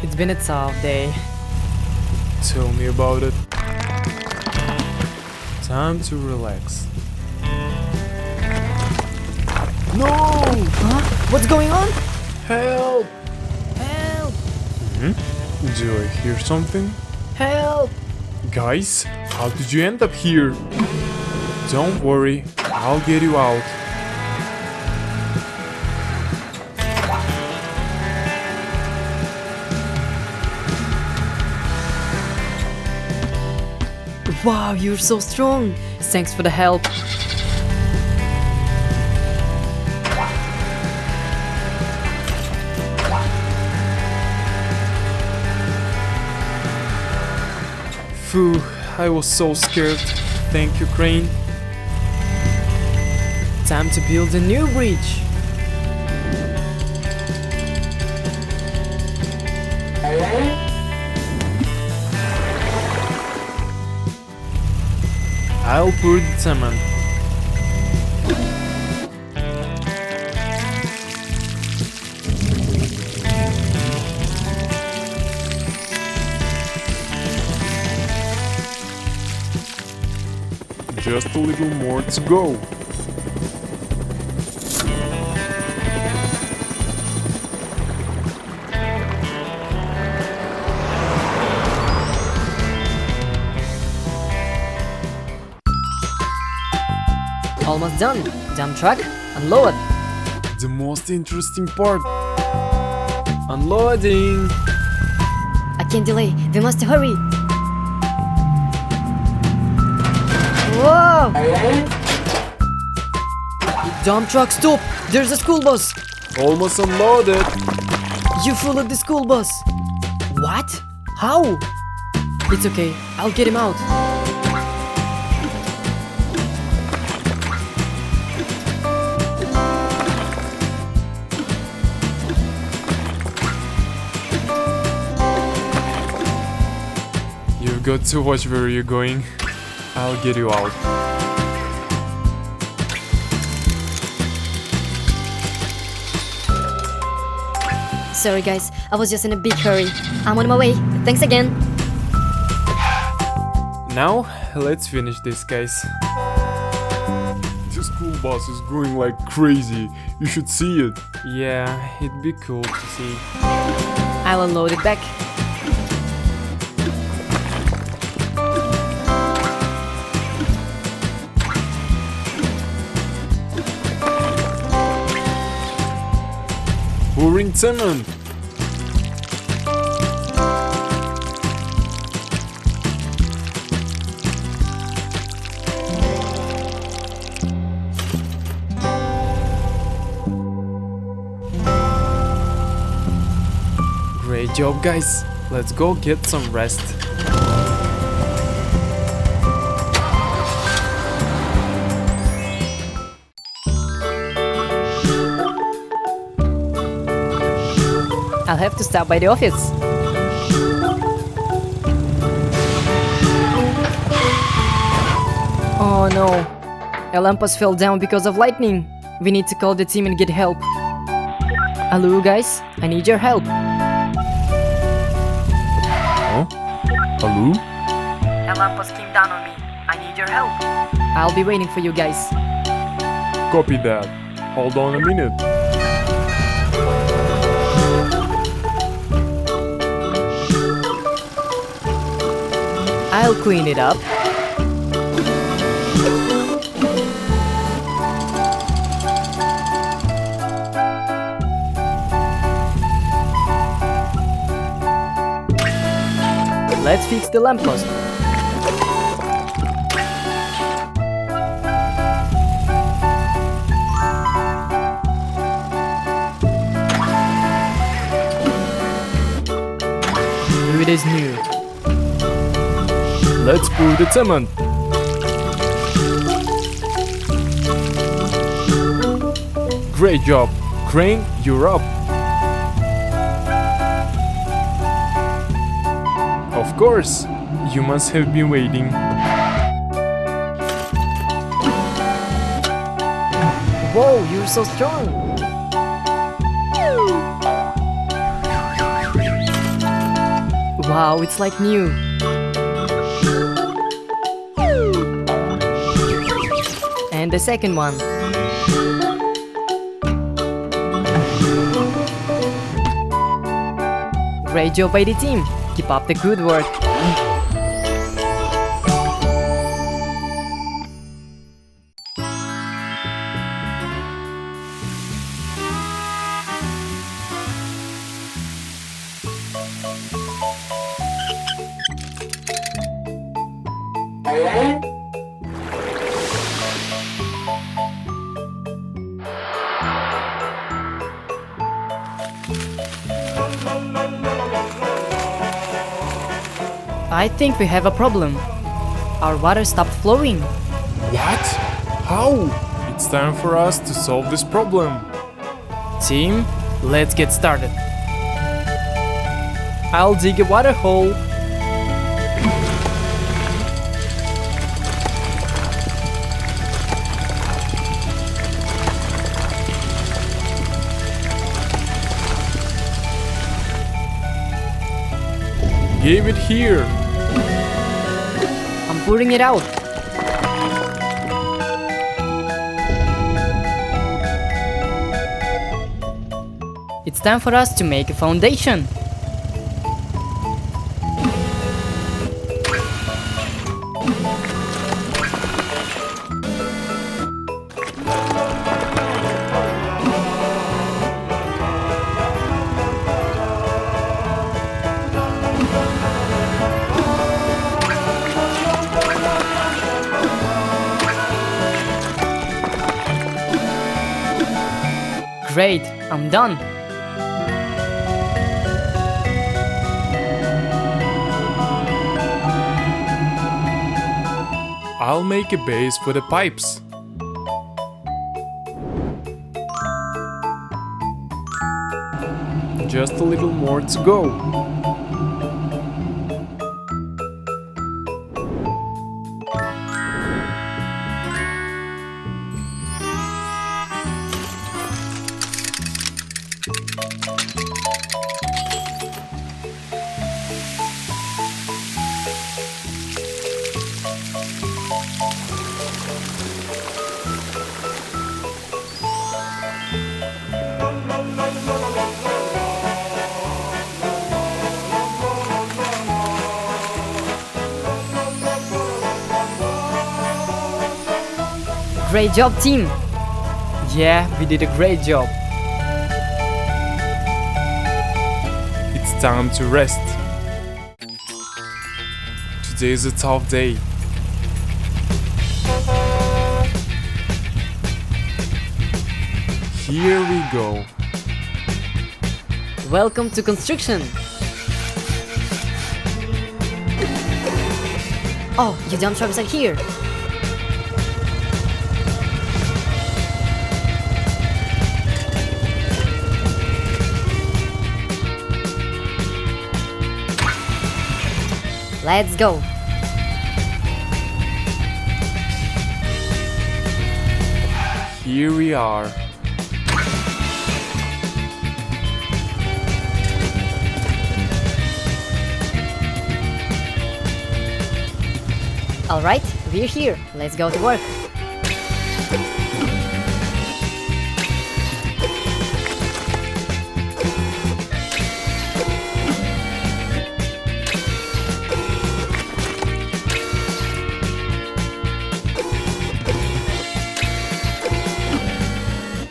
It's been a tough day. Tell me about it. Time to relax. No! Huh? What's going on? Help! Help! Do I hear something? Help! Guys, how did you end up here? Don't worry, I'll get you out. Wow, you're so strong. Thanks for the help. Phew, I was so scared. Thank you, Crane. Time to build a new bridge. I'll pour the cement. Just a little more to go. Almost done. Dump truck, unload. The most interesting part. Unloading. I can't delay. We must hurry. Whoa! Dump truck, stop! There's a school bus. Almost unloaded. You followed the school bus. What? How? It's okay. I'll get him out. You've got to watch where you're going. I'll get you out. Sorry guys, I was just in a big hurry. I'm on my way. Thanks again. Now, let's finish this, guys. The school bus is going like crazy. You should see it. Yeah, it'd be cool to see. I'll unload it back. Pouring cement. Great job, guys. Let's go get some rest. I'll have to stop by the office. Oh no. Olympus fell down because of lightning. We need to call the team and get help. Hello guys, I need your help. Huh? Hello? Olympus came down on me. I need your help. I'll be waiting for you guys. Copy that. Hold on a minute. I'll clean it up. Let's fix the lamppost. Here it is new. Let's pour the cement. Great job. Crane, you're up. Of course. You must have been waiting. Whoa, you're so strong. Wow, it's like new. And the second one. Great job by the team. Keep up the good work. I think we have a problem. Our water stopped flowing. What? How? It's time for us to solve this problem. Team, let's get started. I'll dig a water hole. Give it here. I'm pouring it out. It's time for us to make a foundation. Great, I'm done. I'll make a base for the pipes. Just a little more to go. Great job, team. Yeah, we did a great job. It's time to rest. Today is a tough day. Here we go. Welcome to construction. Oh, you dump trucks are here. Let's go. Here we are. All right, we're here. Let's go to work.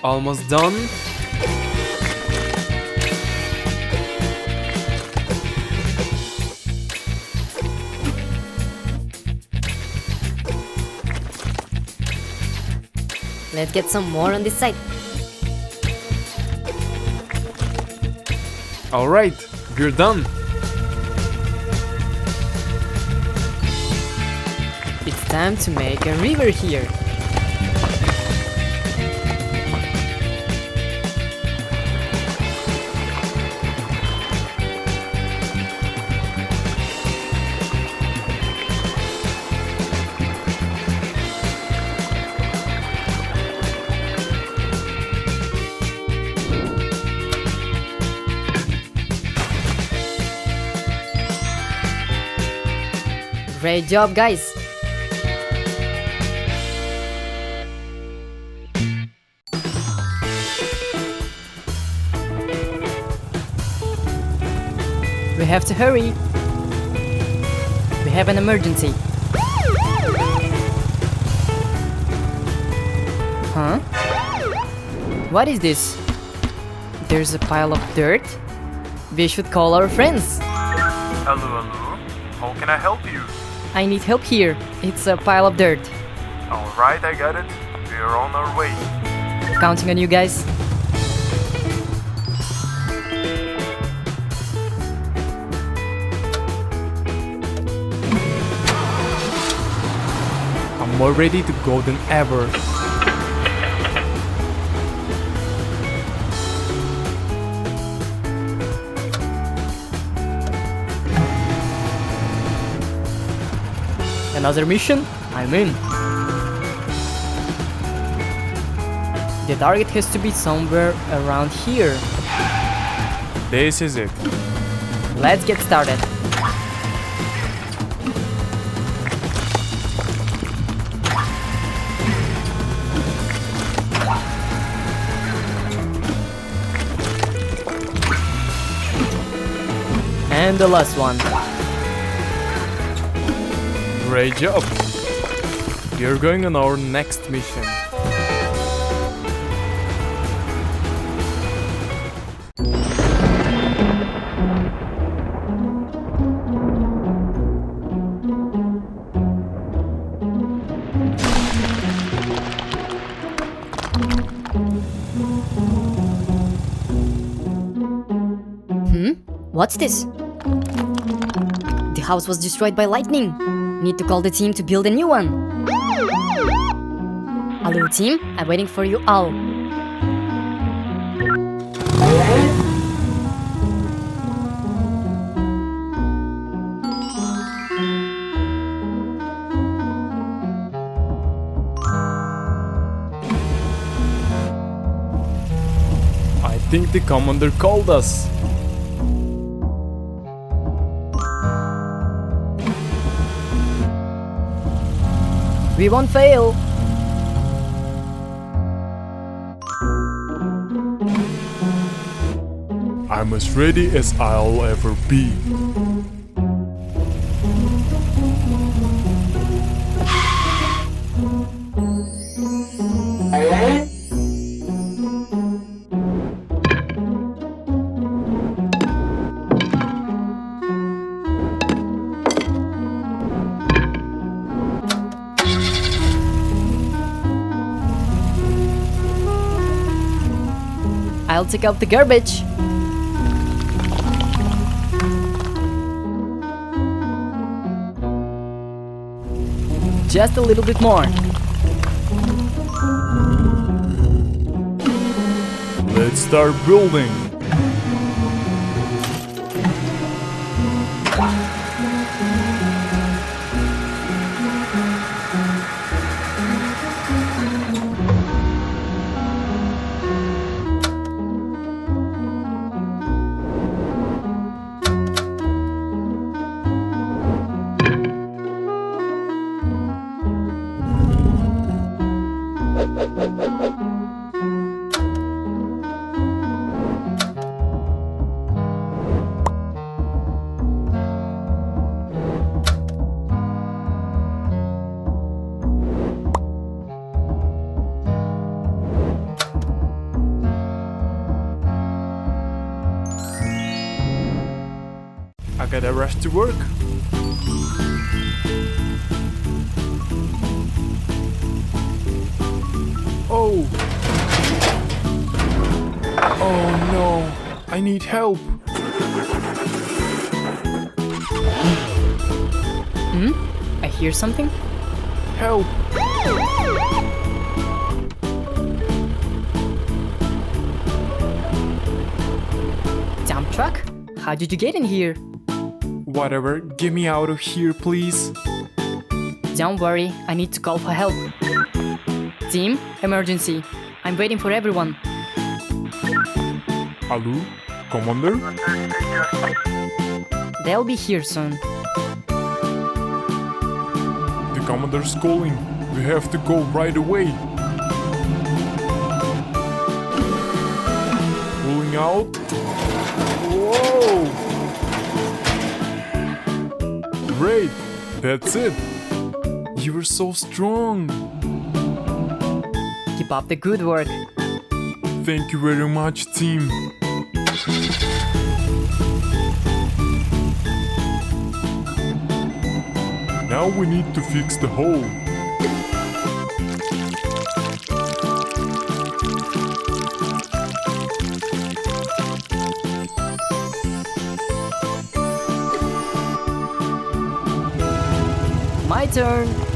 Almost done. Let's get some more on this side. All right, we're done. It's time to make a river here. Great job, guys! We have to hurry! We have an emergency. Huh? What is this? There's a pile of dirt? We should call our friends. Hello, hello. How can I help you? I need help here. It's a pile of dirt. Alright, I got it. We're on our way. Counting on you guys. I'm more ready to go than ever. Another mission? I'm in. The target has to be somewhere around here. This is it. Let's get started. And the last one. Great job. You're going on our next mission. What's this? The house was destroyed by lightning. Need to call the team to build a new one. Hello team, I'm waiting for you all. I think the commander called us. We won't fail. I'm as ready as I'll ever be. I'll take out the garbage. Just a little bit more. Let's start building. I gotta rush to work. Oh! Oh no! I need help! I hear something. Help! Dump truck? How did you get in here? Whatever, get me out of here, please. Don't worry, I need to call for help. Team, emergency. I'm waiting for everyone. Hello? Commander? They'll be here soon. commander's calling. We have to go right away. Pulling out. Whoa! Great! That's it! You were so strong! Keep up the good work. Thank you very much, team. Now we need to fix the hole. My turn.